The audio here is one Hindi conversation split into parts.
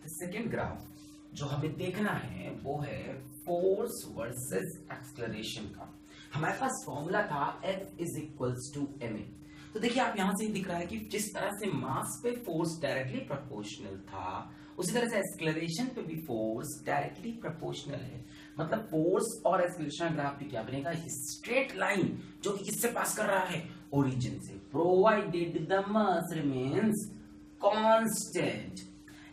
सेकेंड ग्राफ जो हमें देखना है वो है फोर्स वर्सेस एक्सेलरेशन का। हमारे पास फॉर्मूला था F is equals to ma। तो देखिए आप यहां से दिख रहा है कि जिस तरह से मास पे फोर्स डायरेक्टली प्रोपोर्शनल था, उसी तरह से एक्सेलरेशन पे भी फोर्स डायरेक्टली प्रोपोर्शनल है। मतलब फोर्स और एक्सेलरेशन ग्राफ पे क्या बनेगा, स्ट्रेट लाइन जो कि किससे पास कर रहा है, ओरिजिन से, provided the mass remains constant.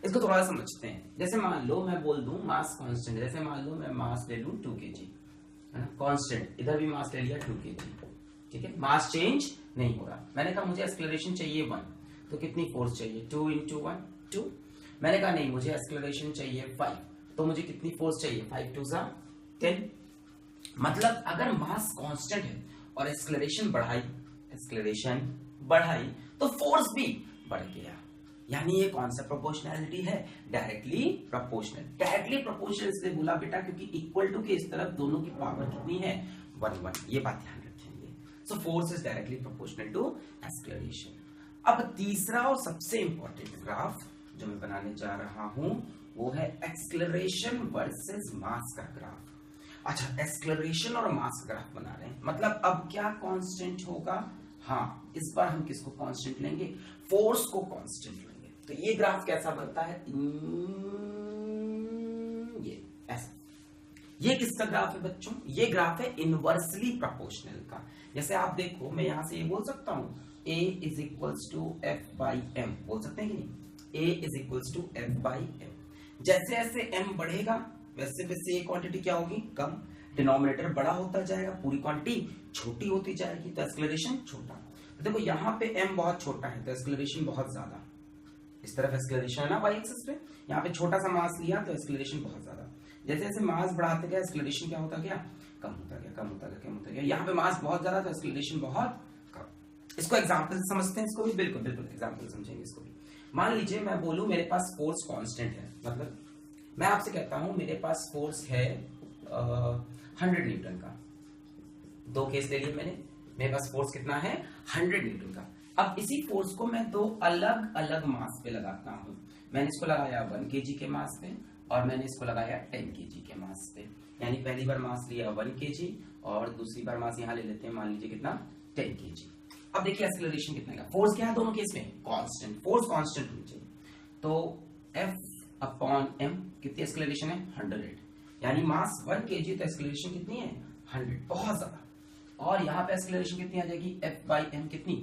इसको थोड़ा समझते हैं। जैसे मान लो मैं बोल दूं मास कांस्टेंट, जैसे मान लो मैं मास ले लूं 2 kg, है ना, कांस्टेंट। इधर भी मास ले लिया 2 kg, ठीक है, मास चेंज नहीं हो रहा। मैंने कहा मुझे एक्सेलरेशन चाहिए 1, तो कितनी फोर्स चाहिए, 2 × 1 2। मैंने कहा नहीं मुझे एक्सेलरेशन चाहिए 5, तो मुझे कितनी फोर्स चाहिए, 5 × 2 = 10। मतलब अगर मास कांस्टेंट है और एक्सेलरेशन बढ़ाई तो फोर्स भी बढ़ गया। यानी ये कौन सा प्रोपोर्शनैलिटी है, डायरेक्टली प्रोपोर्शनल। डायरेक्टली प्रोपोर्शनल इसलिए बोला बेटा क्योंकि इक्वल टू के इस तरफ दोनों की पावर कितनी है, 1 1। ये बात ध्यान रखेंगे। So force is directly proportional to acceleration. अब तीसरा और सबसे इंपॉर्टेंट ग्राफ जो मैं बनाने जा रहा हूं वो है एक्सेलरेशन वर्सेस मास का ग्राफ। अच्छा, एक्सेलरेशन और मास का ग्राफ बना रहे हैं, मतलब अब क्या कांस्टेंट होगा, हाँ इस बार हम किसको कांस्टेंट लेंगे, फोर्स को कांस्टेंट लेंगे। तो ये ग्राफ कैसा बनता है, ये ऐसा। ये किसका ग्राफ है बच्चों, ये ग्राफ है इनवर्सली प्रोपोर्शनल का। जैसे आप देखो मैं यहां से ये बोल सकता हूं A is equals to F/m, बोल सकते हैं कि नहीं, A is equals to F/m। जैसे जैसे m बढ़ेगा वैसे वैसे ये क्वांटिटी क्या होगी, कम, डिनोमिनेटर बड़ा होता जाएगा, पूरी क्वांटिटी छोटी होती जाएगी, तो एक्सेलरेशन छोटा। तो देखो यहाँ पे m बहुत छोटा है तो एक्सेलरेशन बहुत ज्यादा, इस तरफ एक्सेलरेशन है ना y एक्सिस पे, यहाँ पे छोटा सा मास लिया तो एक्सेलरेशन बहुत ज्यादा। जैसे जैसे मास बढ़ाते गया एक्सेलरेशन क्या होता गया, कम होता गया, कम होता गया, कम होता गया। यहाँ पे मास बहुत ज्यादा तो एक्सेलरेशन बहुत कम। इसको एग्जांपल से समझते हैं, इसको भी बिल्कुल बिल्कुल एग्जांपल समझेंगे इसको भी। मान लीजिए मैं बोलूं मेरे पास फोर्स कांस्टेंट है, मतलब मैं आपसे कहता हूं मेरे पास फोर्स है 100 न्यूटन का। 2 केस ले लिए मैंने, मेरे पास फोर्स कितना है 100 न्यूटन का। अब इसी फोर्स को मैं 2 अलग अलग मास पे लगाता हूं। मैंने इसको लगाया 1 kg के मास पे और मैंने इसको लगाया 10 kg के मास पे। यानी पहली बार मास लिया 1 kg और दूसरी बार मास यहां ले लेते हैं, मान लीजिए कितना 10 kg। अब देखिए एक्सेलरेशन कितना है, फोर्स क्या है दोनों केस में, कांस्टेंट, फोर्स कांस्टेंट होनी चाहिए। तो F/m कितनी एक्सेलरेशन है 100, यानी मास 1 kg तो एक्सेलरेशन कितनी है 100, बहुत ज्यादा। और यहाँ पे एक्सेलरेशन कितनी आ जाएगी, F/m कितनी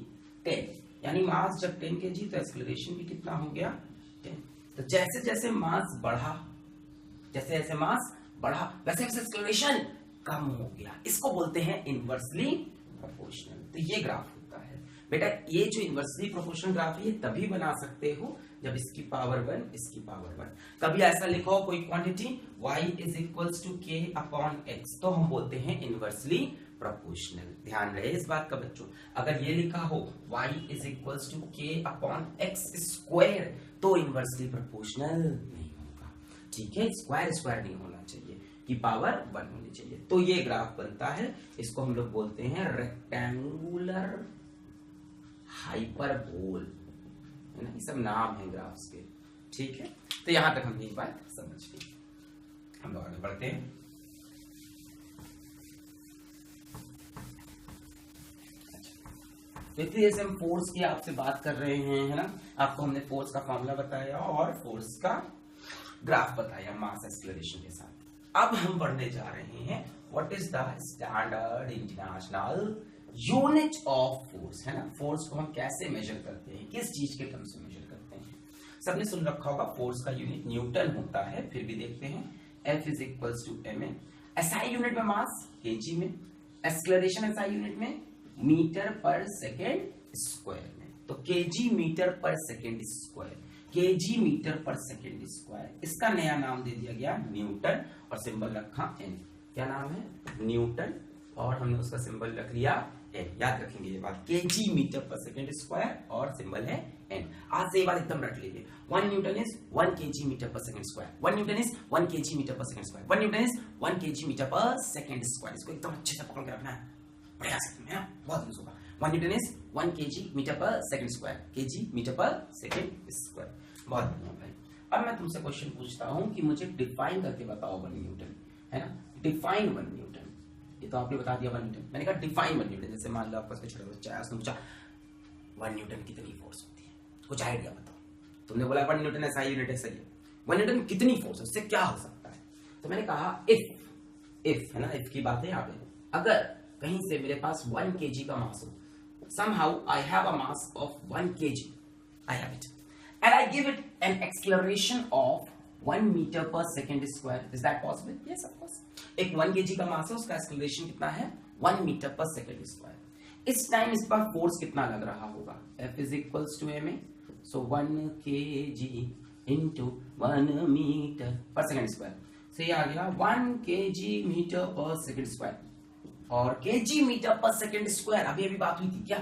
10, यानी मास जब 10 kg तो एक्सेलरेशन भी कितना हो गया 10। तो जैसे जैसे मास बढ़ा, जैसे जैसे मास बढ़ा वैसे वैसे एक्सेलरेशन कम हो गया। इसको बोलते हैं इनवर्सली प्रोपोर्शनल। तो ये ग्राफ होता है बेटा, ये जो इनवर्सली प्रोपोर्शनल ग्राफ है ये तभी बना सकते हो जब इसकी पावर 1 इसकी पावर 1। कभी ऐसा लिखो कोई quantity y is equals to k/x, तो हम बोलते हैं इनवर्सली प्रोपोर्शनल। ध्यान रहे इस बात का बच्चों, अगर ये लिखा हो y is equals to k/x², तो इनवर्सली प्रोपोर्शनल नहीं होगा, ठीक है, स्क्वायर स्क्वायर नहीं होना चाहिए, की पावर 1 होनी चाहिए। तो ये ग्राफ बनता है, इसको हम लोग बोलते हैं रेक्टेंगुलर हाइपरबोल, है ना, ये सब नाम है ग्राफ्स के, ठीक है। तो यहां तक हम ये बात समझ गए, हम लोग आगे बढ़ते हैं। तो इतनी जैसे हम फोर्स की आपसे बात कर रहे हैं, है ना, आपको हमने फोर्स का फॉर्मूला बताया और फोर्स का ग्राफ बताया मास एक्सेलरेशन के साथ। अब हम बढ़ने जा रहे हैं what is the standard international unit of force, है ना, फोर्स को हम कैसे मेजर करते हैं, किस चीज के टर्म्स में मेजर करते हैं। सबने सुन रखा होगा फोर्स का यूनिट न्यूटन होता है, फिर भी देखते हैं F is equals to ma। SI unit में मास kg में, एक्सेलरेशन SI यूनिट में मीटर पर सेकेंड स्क्वायर में। तो kg मीटर पर सेकेंड स्क्वायर, kg मीटर पर सेकेंड स्क्वायर, इसका नया नाम दे दिया गया न्यूटन और सिंबल रखा n। क्या नाम है, न्यूटन, और हमने उसका सिंबल रख लिया n। याद रखेंगे ये बात, kg मीटर पर सेकेंड स्क्वायर और सिंबल है n। आज से ये बात एकदम रख लीजिए, 1 न्यूटन इज 1 kg मीटर पर second square, 1 newton is 1 kg metre पर second square, 1 newton is 1 kg metre पर सेकेंड स्क्वायर। इसको एकदम अच्छे से पकड़ के रखना है, बढ़िया सकते हैं, बहुत यूज होगा। 1 न्यूटन इज 1 kg मीटर पर सेकेंड स्क्वायर, kg मीटर पर सेकेंड स्क्वायर, बहुत बढ़िया भाई। अब मैं तुमसे क्वेश्चन पूछता हूं कि मुझे डिफाइन करके बताओ 1 न्यूटन, है ना, डिफाइन 1 न्यूटन। ये तो आपने बता दिया 1 न्यूटन, मैंने कहा डिफाइन 1 न्यूटन। जैसे मान लो आपका छोटा बच्चा है, उसने पूछा 1 न्यूटन कितनी फोर्स होती है, कुछ आइडिया बताओ। तुमने बोला 1 न्यूटन ऐसा यूनिट है, सही है। 1 न्यूटन कितनी फोर्स है, उससे क्या हो सकता है? तो मैंने कहा इफ है ना, इफ की बात है यहाँ पे, अगर कहीं से मेरे पास 1 kg का मास हो, somehow I have a mass of 1 kg, I have it, and I give it an acceleration of 1 meter per second square. Is that possible? Yes, of course. एक 1 kg का मास है, उसका एक्सेलरेशन कितना है? 1 meter per second square. इस टाइम इस पर फोर्स कितना लग रहा होगा? F is equals to ma, so 1 kg into 1 meter per second square. So ये आ गया 1 kg meter per second square और kg मीटर पर सेकंड स्क्वायर। अभी बात हुई थी क्या